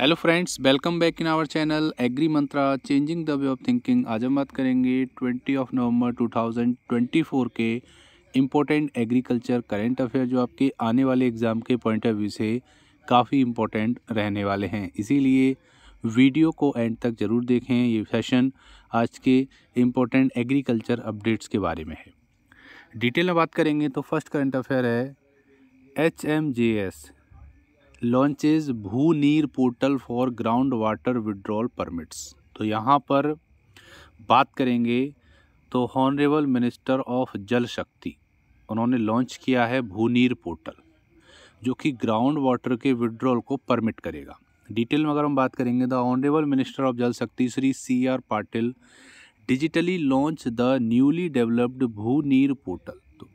Hello friends, welcome back in our channel Agri Mantra changing the way of thinking. आज हम बात करेंगे 20 नवंबर 2024 के इम्पोर्टेंट एग्रीकल्चर करेंट अफेयर जो आपके आने वाले एग्ज़ाम के पॉइंट ऑफ व्यू से काफ़ी इम्पोर्टेंट रहने वाले हैं। इसीलिए वीडियो को एंड तक ज़रूर देखें। ये सेशन आज के इम्पोर्टेंट एग्रीकल्चर अपडेट्स के बारे में है। डिटेल में बात करेंगे तो फर्स्ट करंट अफेयर है HMJS लॉन्चेज भू नीर portal for ground water withdrawal permits. तो यहाँ पर बात करेंगे तो हॉनरेबल मिनिस्टर ऑफ जल शक्ति उन्होंने लॉन्च किया है भू नीर पोर्टल, जो कि ग्राउंड वाटर के विड्रॉल को परमिट करेगा। डिटेल में अगर हम बात करेंगे द ऑनरेबल मिनिस्टर ऑफ जल शक्ति Shri CR Patil digitally launch the newly developed भू नीर पोर्टल। तो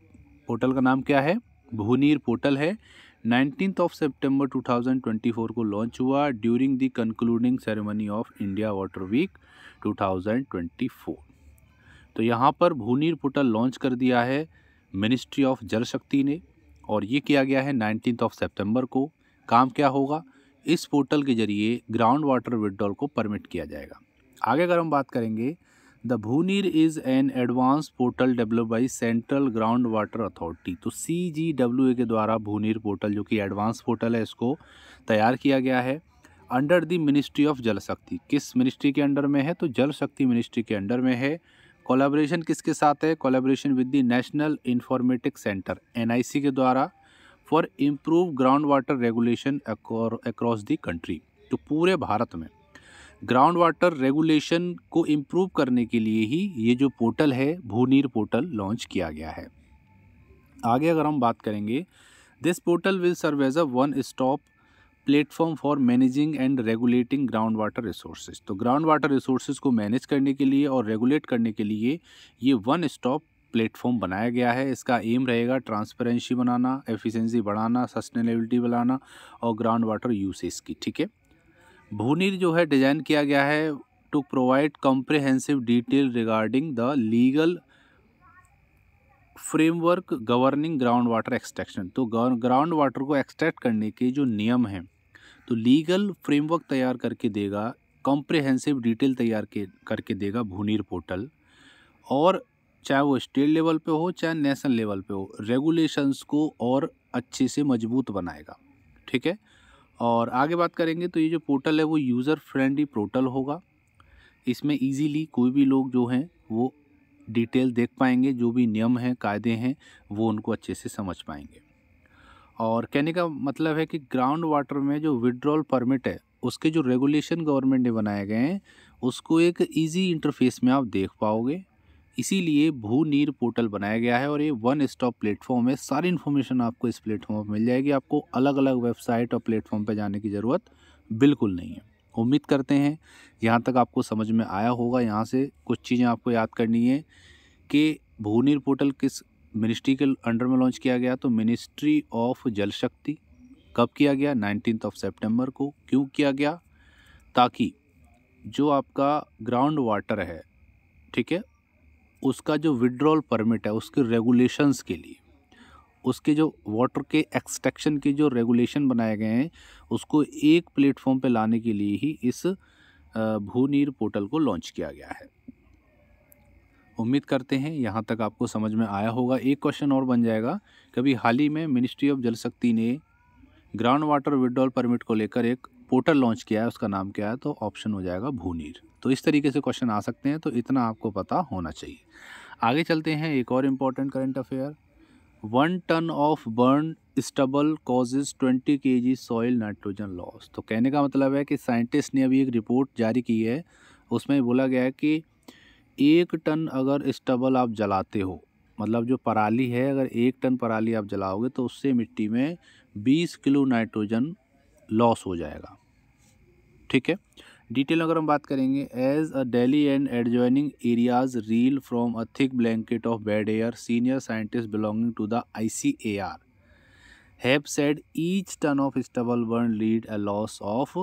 पोर्टल का नाम क्या है? भू नीर पोर्टल है। 19 सितंबर 2024 को लॉन्च हुआ during the concluding ceremony of India Water Week 2024। तो यहाँ पर भूनीर पोर्टल लॉन्च कर दिया है मिनिस्ट्री ऑफ जल शक्ति ने, और ये किया गया है 19 सितंबर को। काम क्या होगा? इस पोर्टल के जरिए ग्राउंड वाटर विड्रॉल को परमिट किया जाएगा। आगे अगर हम बात करेंगे the Bhuneer is an advance portal develop by central ground water authority. तो CGWA के द्वारा भूनीर पोर्टल, जो कि एडवांस पोर्टल है, इसको तैयार किया गया है अंडर द मिनिस्ट्री ऑफ जल शक्ति। किस मिनिस्ट्री के अंडर में है? तो जल शक्ति मिनिस्ट्री के अंडर में है। कोलैबोरेशन किसके साथ है? Collaboration with the national informatics centre NIC के द्वारा for improve ground water regulation across the country. तो पूरे भारत में ग्राउंड वाटर रेगुलेशन को इम्प्रूव करने के लिए ही ये जो पोर्टल है भूनीर पोर्टल लॉन्च किया गया है। आगे अगर हम बात करेंगे this portal will serve as a one stop platform for managing and regulating ground water resources. तो ग्राउंड वाटर रिसोर्सेज को मैनेज करने के लिए और रेगुलेट करने के लिए ये वन स्टॉप प्लेटफॉर्म बनाया गया है। इसका एम रहेगा ट्रांसपेरेंसी बनाना, एफिशिएंसी बढ़ाना, सस्टेनेबिलिटी बढ़ाना और ग्राउंड वाटर यूसेज की। ठीक है, भूनीर जो है डिज़ाइन किया गया है to provide comprehensive detail regarding the legal framework governing ground water extraction. तो ग्राउंड वाटर को एक्सट्रैक्ट करने के जो नियम हैं, तो लीगल फ्रेमवर्क तैयार करके देगा, कॉम्प्रिहेंसिव डिटेल तैयार करके देगा भूनीर पोर्टल। और चाहे वो स्टेट लेवल पे हो चाहे नेशनल लेवल पे हो, रेगुलेशंस को और अच्छे से मजबूत बनाएगा। ठीक है, और आगे बात करेंगे तो ये जो पोर्टल है वो यूज़र फ्रेंडली पोर्टल होगा। इसमें इजीली कोई भी लोग जो हैं वो डिटेल देख पाएंगे, जो भी नियम हैं, कायदे हैं, वो उनको अच्छे से समझ पाएंगे। और कहने का मतलब है कि ग्राउंड वाटर में जो विड्रॉल परमिट है उसके जो रेगुलेशन गवर्नमेंट ने बनाए गए हैं उसको एक इजी इंटरफेस में आप देख पाओगे। इसीलिए भू नीर पोर्टल बनाया गया है और ये वन स्टॉप प्लेटफॉर्म है। सारी इन्फॉर्मेशन आपको इस प्लेटफॉर्म पर मिल जाएगी। आपको अलग अलग वेबसाइट और प्लेटफॉर्म पर जाने की ज़रूरत बिल्कुल नहीं है। उम्मीद करते हैं यहाँ तक आपको समझ में आया होगा। यहाँ से कुछ चीज़ें आपको याद करनी है कि भू नीर पोर्टल किस मिनिस्ट्री के अंडर में लॉन्च किया गया। तो मिनिस्ट्री ऑफ जल शक्ति। कब किया गया? 19 सितंबर को। क्यों किया गया? ताकि जो आपका ग्राउंड वाटर है, ठीक है, उसका जो विड्रॉल परमिट है उसके रेगुलेशंस के लिए, उसके जो वाटर के एक्सट्रैक्शन के जो रेगुलेशन बनाए गए हैं उसको एक प्लेटफॉर्म पे लाने के लिए ही इस भूनीर पोर्टल को लॉन्च किया गया है। उम्मीद करते हैं यहाँ तक आपको समझ में आया होगा। एक क्वेश्चन और बन जाएगा, कभी हाल ही में मिनिस्ट्री ऑफ जल शक्ति ने ग्राउंड वाटर विड्रॉल परमिट को लेकर एक पोर्टल लॉन्च किया है, उसका नाम क्या है? तो ऑप्शन हो जाएगा भूनीर। तो इस तरीके से क्वेश्चन आ सकते हैं, तो इतना आपको पता होना चाहिए। आगे चलते हैं, एक और important current affair. 1 ton of burn stubble causes 20 kg soil nitrogen loss. तो कहने का मतलब है कि साइंटिस्ट ने अभी एक रिपोर्ट जारी की है, उसमें बोला गया है कि 1 टन अगर स्टबल आप जलाते हो, मतलब जो पराली है, अगर 1 टन पराली आप जलाओगे तो उससे मिट्टी में 20 किलो नाइट्रोजन लॉस हो जाएगा। ठीक है, डिटेल अगर हम बात करेंगे, as a Delhi and adjoining areas reel from a thick blanket of bad air, senior scientist belonging to the ICAR have said each ton of stubble burn lead a loss of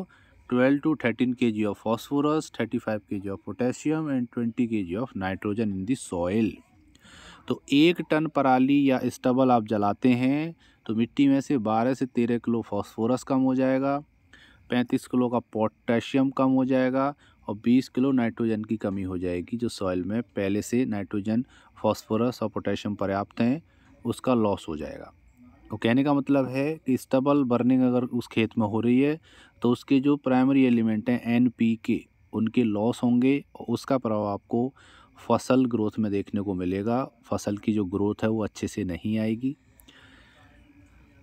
12 to 13 kg of phosphorus, 35 kg of potassium and 20 kg of nitrogen in the soil। तो 1 ton पराली या stubble आप जलाते हैं तो मिट्टी में से 12 से 13 किलो फास्फोरस कम हो जाएगा, 35 किलो का पोटेशियम कम हो जाएगा और 20 किलो नाइट्रोजन की कमी हो जाएगी। जो सॉइल में पहले से नाइट्रोजन, फॉस्फोरस और पोटेशियम पर्याप्त हैं, उसका लॉस हो जाएगा। तो कहने का मतलब है कि स्टबल बर्निंग अगर उस खेत में हो रही है तो उसके जो प्राइमरी एलिमेंट हैं NPK, उनके लॉस होंगे और उसका प्रभाव आपको फसल ग्रोथ में देखने को मिलेगा। फसल की जो ग्रोथ है वो अच्छे से नहीं आएगी।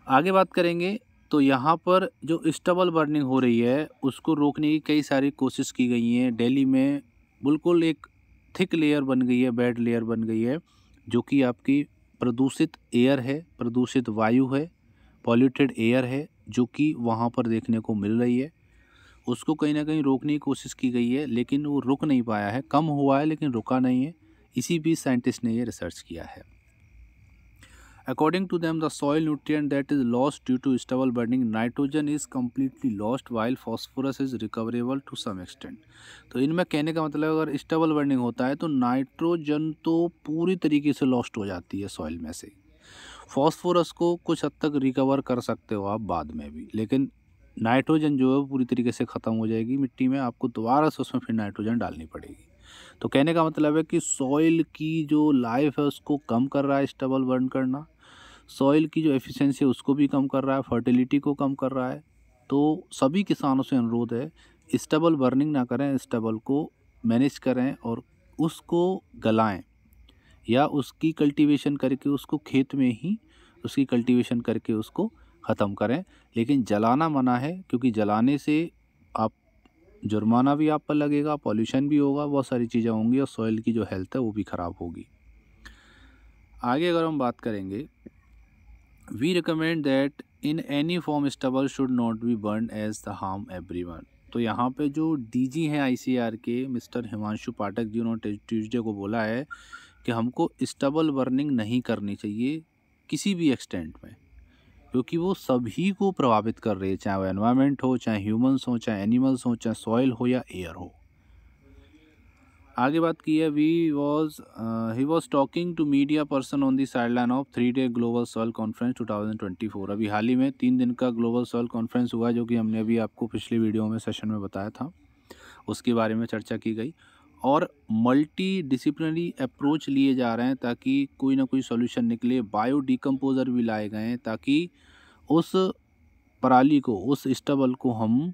आगे बात करेंगे तो यहाँ पर जो स्टबल बर्निंग हो रही है उसको रोकने की कई सारी कोशिश की गई हैं। दिल्ली में बिल्कुल एक थिक लेयर बन गई है, बेड लेयर बन गई है, जो कि आपकी प्रदूषित एयर है, प्रदूषित वायु है, पॉल्यूटेड एयर है, जो कि वहाँ पर देखने को मिल रही है। उसको कहीं ना कहीं रोकने की कोशिश की गई है, लेकिन वो रुक नहीं पाया है। कम हुआ है लेकिन रुका नहीं है। इसी बीच साइंटिस्ट ने ये रिसर्च किया है। According to them, the soil nutrient that is lost due to stubble burning, nitrogen is completely lost while phosphorus is recoverable to some extent. तो इनमें कहने का मतलब अगर स्टबल बर्निंग होता है तो नाइट्रोजन तो पूरी तरीके से लॉस्ट हो जाती है सॉइल में से। फॉस्फोरस को कुछ हद तक रिकवर कर सकते हो आप बाद में भी, लेकिन नाइट्रोजन जो है वो पूरी तरीके से ख़त्म हो जाएगी मिट्टी में। आपको दोबारा से उसमें फिर नाइट्रोजन डालनी पड़ेगी। तो कहने का मतलब है कि सॉइल की जो लाइफ है उसको कम कर रहा है स्टबल बर्न करना। सॉइल की जो एफिशिएंसी है उसको भी कम कर रहा है, फर्टिलिटी को कम कर रहा है। तो सभी किसानों से अनुरोध है, स्टबल बर्निंग ना करें, स्टबल को मैनेज करें और उसको गलाएं या उसकी कल्टीवेशन करके उसको खेत में ही उसकी कल्टीवेशन करके उसको ख़त्म करें। लेकिन जलाना मना है, क्योंकि जलाने से आप जुर्माना भी आप पर लगेगा, पॉल्यूशन भी होगा, बहुत सारी चीज़ें होंगी और सॉइल की जो हेल्थ है वो भी ख़राब होगी। आगे अगर हम बात करेंगे, we recommend that in any form stubble should not be burn as the harm everyone. तो यहाँ पे जो DG हैं ICAR के मिस्टर हिमांशु पाठक जी, उन्होंने ट्यूसडे को बोला है कि हमको स्टबल बर्निंग नहीं करनी चाहिए किसी भी एक्सटेंट में, क्योंकि वो सभी को प्रभावित कर रही है, चाहे वो एनवायरनमेंट हो, चाहे ह्यूमंस हो, चाहे एनिमल्स हो, चाहे सॉइल हो या एयर हो। आगे बात की है, he was talking to media person on the sideline of 3-day global soil conference 2024। अभी हाल ही में 3 दिन का ग्लोबल सॉइल कॉन्फ्रेंस हुआ, जो कि हमने अभी आपको पिछली वीडियो में सेशन में बताया था, उसके बारे में चर्चा की गई। और मल्टी डिसिप्लिनरी अप्रोच लिए जा रहे हैं ताकि कोई ना कोई सोल्यूशन निकले। बायो डिकम्पोज़र भी लाए गए हैं ताकि उस पराली को, उस स्टबल को हम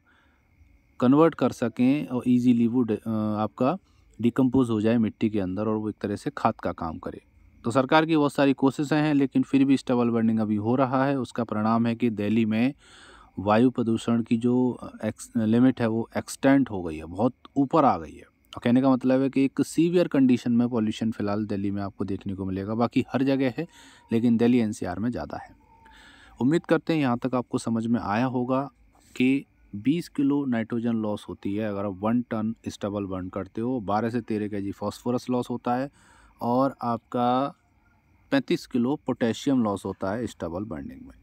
कन्वर्ट कर सकें और इजीली वो आपका डिकम्पोज हो जाए मिट्टी के अंदर और वो एक तरह से खाद का काम करे। तो सरकार की बहुत सारी कोशिशें हैं, लेकिन फिर भी स्टबल बर्निंग अभी हो रहा है। उसका परिणाम है कि दिल्ली में वायु प्रदूषण की जो लिमिट है वो एक्सटेंड हो गई है, बहुत ऊपर आ गई है। और कहने का मतलब है कि एक सीवियर कंडीशन में पॉल्यूशन फ़िलहाल दिल्ली में आपको देखने को मिलेगा। बाकी हर जगह है, लेकिन दिल्ली NCR में ज़्यादा है। उम्मीद करते हैं यहाँ तक आपको समझ में आया होगा कि 20 किलो नाइट्रोजन लॉस होती है अगर आप 1 टन स्टबल बर्न करते हो। 12 से 13 kg फॉस्फोरस लॉस होता है और आपका 35 किलो पोटेशियम लॉस होता है स्टबल बर्निंग में।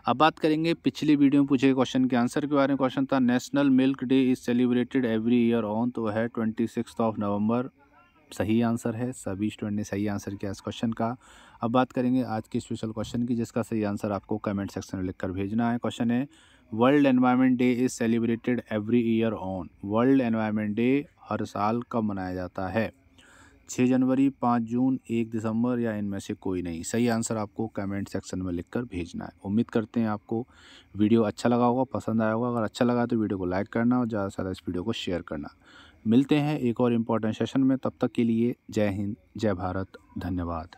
अब बात करेंगे पिछली वीडियो में पूछे क्वेश्चन के आंसर के बारे में। क्वेश्चन था national milk day is celebrated every year on, तो है 26 नवंबर। सही आंसर है, सभी स्टूडेंट ने सही आंसर किया इस क्वेश्चन का। अब बात करेंगे आज के स्पेशल क्वेश्चन की, जिसका सही आंसर आपको कमेंट सेक्शन में लिखकर भेजना है। क्वेश्चन है, world environment day is celebrated every year on. World environment day हर साल कब मनाया जाता है? 6 जनवरी, 5 जून, 1 दिसंबर या इनमें से कोई नहीं। सही आंसर आपको कमेंट सेक्शन में लिखकर भेजना है। उम्मीद करते हैं आपको वीडियो अच्छा लगा होगा, पसंद आया होगा। अगर अच्छा लगा तो वीडियो को लाइक करना और ज़्यादा से ज़्यादा इस वीडियो को शेयर करना। मिलते हैं एक और इम्पोर्टेंट सेशन में, तब तक के लिए जय हिंद, जय भारत, धन्यवाद।